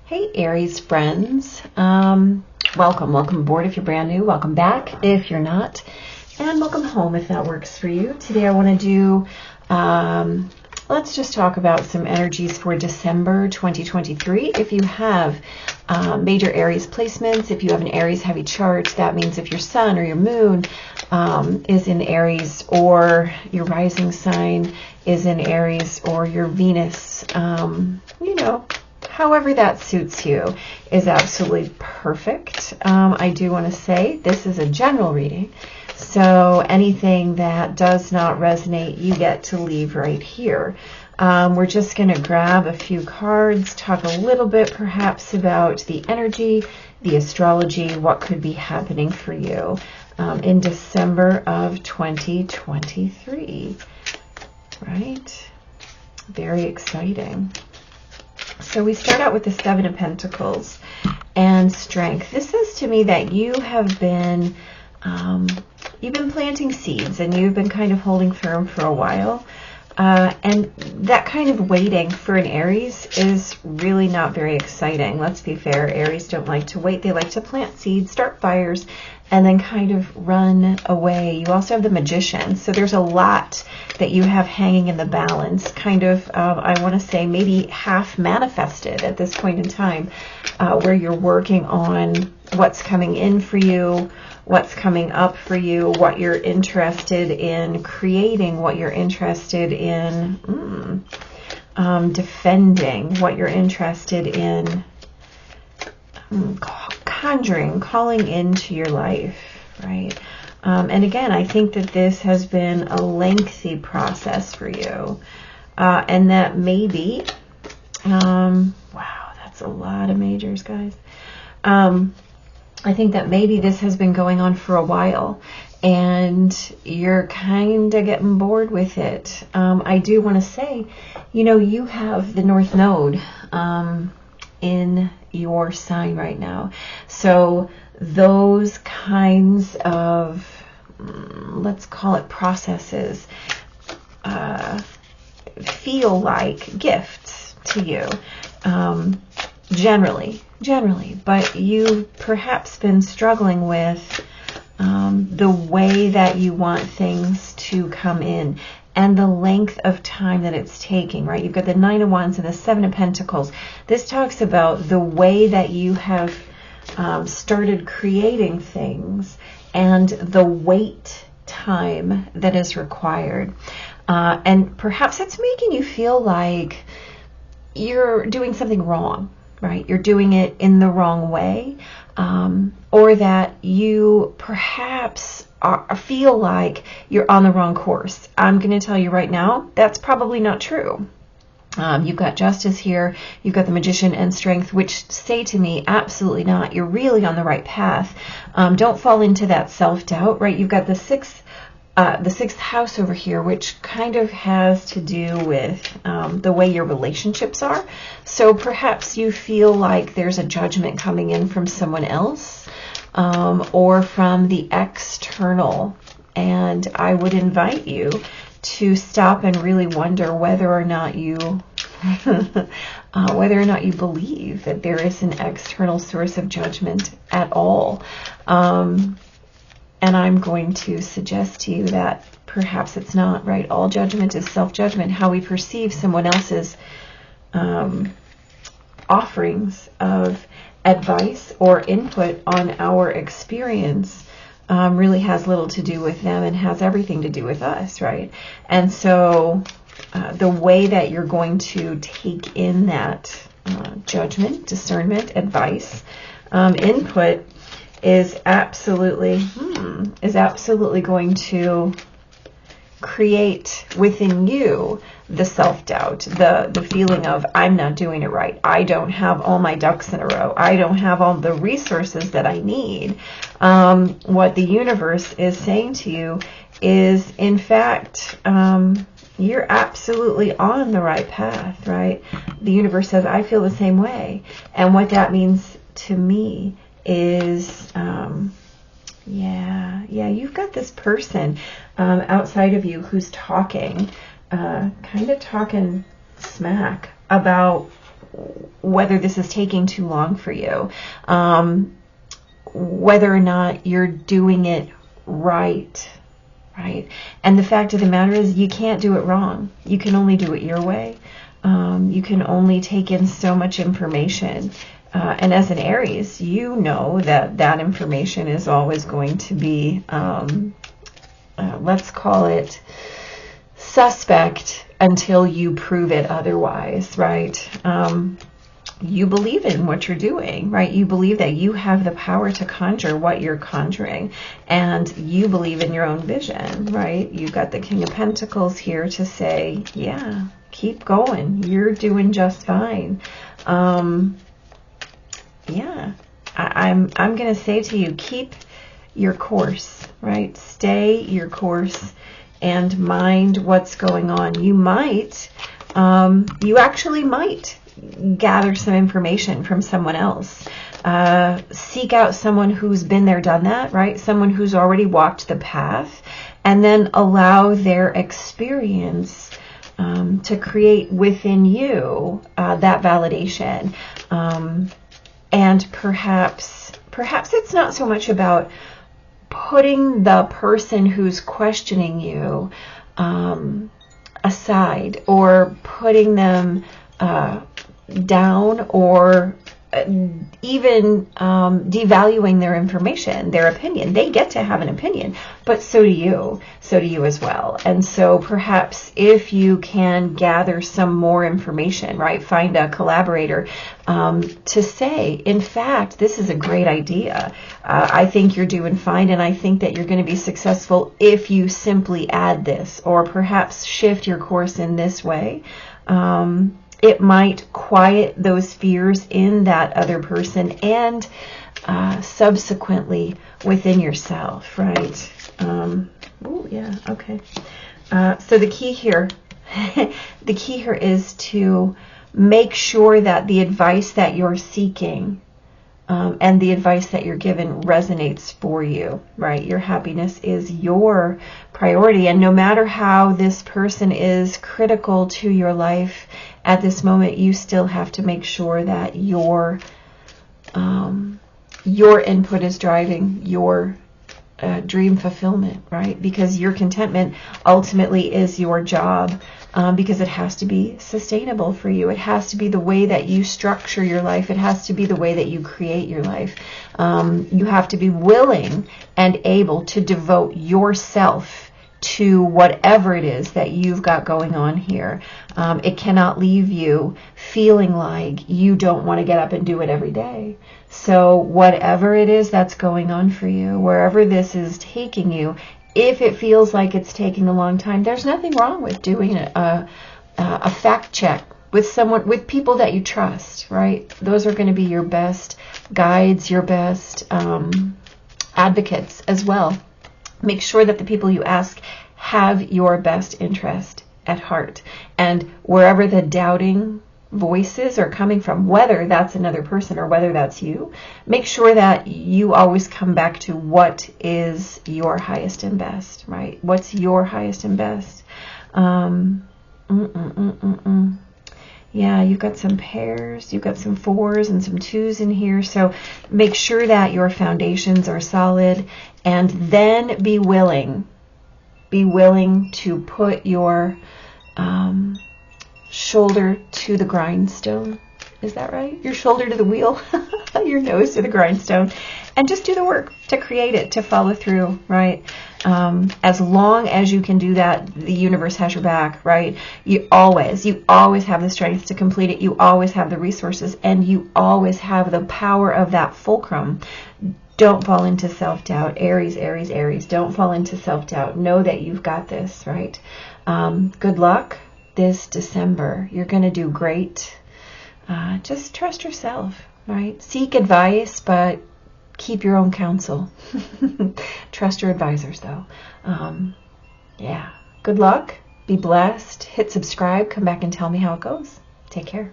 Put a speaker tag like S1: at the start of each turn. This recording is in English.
S1: Hey Aries friends, welcome aboard if you're brand new, welcome back if you're not, and welcome home if that works for you. Today I want to do, let's just talk about some energies for December 2023. If you have major Aries placements, if you have an Aries heavy chart, that means if your sun or your moon is in Aries, or your rising sign is in Aries, or your Venus, however that suits you is absolutely perfect. I do want to say this is a general reading, so anything that does not resonate, you get to leave right here. We're just going to grab a few cards, talk a little bit perhaps about the energy, the astrology, what could be happening for you in December of 2023, right? Very exciting. So we start out with the Seven of Pentacles and Strength. This says to me that you have been, you've been planting seeds and you've been kind of holding firm for a while. And that kind of waiting for an Aries is really not very exciting. Let's be fair. Aries don't like to wait. They like to plant seeds, start fires, and then kind of run away. You also have the Magician. So there's a lot that you have hanging in the balance, kind of, I want to say maybe half manifested at this point in time, where you're working on what's coming in for you, what's coming up for you, what you're interested in creating, what you're interested in defending, what you're interested in conjuring, calling into your life, right? And again, I think that this has been a lengthy process for you, and that maybe, wow, that's a lot of majors, guys. I think that maybe this has been going on for a while and you're kind of getting bored with it. I do want to say, you have the North Node in your sign right now. So those kinds of, let's call it processes, feel like gifts to you. Generally, but you've perhaps been struggling with the way that you want things to come in and the length of time that it's taking, right? You've got the Nine of Wands and the Seven of Pentacles. This talks about the way that you have started creating things and the wait time that is required. And perhaps it's making you feel like you're doing something wrong, right? You're doing it in the wrong way, or that you perhaps feel like you're on the wrong course. I'm going to tell you right now, that's probably not true. You've got Justice here, you've got the Magician and Strength, which say to me, absolutely not. You're really on the right path. Don't fall into that self-doubt, right? You've got the sixth house over here, which kind of has to do with the way your relationships are. So perhaps you feel like there's a judgment coming in from someone else, or from the external. And I would invite you to stop and really wonder whether or not you believe that there is an external source of judgment at all. And I'm going to suggest to you that perhaps it's not, right? All judgment is self-judgment. How we perceive someone else's offerings of advice or input on our experience really has little to do with them and has everything to do with us, right? And so the way that you're going to take in that judgment, discernment, advice, input is absolutely going to create within you the self-doubt, the feeling of I'm not doing it right. I don't have all my ducks in a row. I don't have all the resources that I need. What the universe is saying to you is, in fact, you're absolutely on the right path, right? The universe says, I feel the same way. And what that means to me is, you've got this person outside of you who's talking, kind of talking smack about whether this is taking too long for you, whether or not you're doing it right. And the fact of the matter is, you can't do it wrong. You can only do it your way. You can only take in so much information. And as an Aries, you know that information is always going to be, let's call it suspect until you prove it otherwise, right? You believe in what you're doing, right? You believe that you have the power to conjure what you're conjuring, and you believe in your own vision, right? You've got the King of Pentacles here to say, yeah, keep going. You're doing just fine. Yeah, I'm going to say to you, keep your course, right? Stay your course and mind what's going on. You might, you actually might gather some information from someone else. Seek out someone who's been there, done that, right? Someone who's already walked the path, and then allow their experience to create within you that validation. And perhaps it's not so much about putting the person who's questioning you aside, or putting them down, or even devaluing their information, their opinion. They get to have an opinion, but so do you as well. And so perhaps if you can gather some more information, right, find a collaborator to say, in fact, this is a great idea. I think you're doing fine, and I think that you're going to be successful if you simply add this, or perhaps shift your course in this way. It might quiet those fears in that other person, and subsequently within yourself, right? Oh, yeah, okay. So the key here, is to make sure that the advice that you're seeking and the advice that you're given resonates for you, right? Your happiness is your priority, and no matter how this person is critical to your life at this moment, you still have to make sure that your input is driving your dream fulfillment, right? Because your contentment ultimately is your job, because it has to be sustainable for you. It has to be the way that you structure your life. It has to be the way that you create your life. You have to be willing and able to devote yourself to whatever it is that you've got going on here. It cannot leave you feeling like you don't want to get up and do it every day. So whatever it is that's going on for you, wherever this is taking you, if it feels like it's taking a long time, there's nothing wrong with doing a fact check with people that you trust, right? Those are going to be your best guides, your best advocates as well. Make sure that the people you ask have your best interest at heart. And wherever the doubting voices are coming from, whether that's another person or whether that's you, make sure that you always come back to what is your highest and best, right? What's your highest and best? Yeah, you've got some pairs, you've got some 4s and some 2s in here. So make sure that your foundations are solid, and then be willing to put your shoulder to the grindstone. Is that right? Your shoulder to the wheel, your nose to the grindstone, and just do the work to create it, to follow through, right? As long as you can do that, the universe has your back, right? You always have the strength to complete it. You always have the resources, and you always have the power of that fulcrum. Don't fall into self-doubt. Aries, Aries, Aries. Don't fall into self-doubt. Know that you've got this, right? Good luck this December. You're going to do great. Just trust yourself, right? Seek advice, but keep your own counsel. Trust your advisors, though. Yeah. Good luck. Be blessed. Hit subscribe. Come back and tell me how it goes. Take care.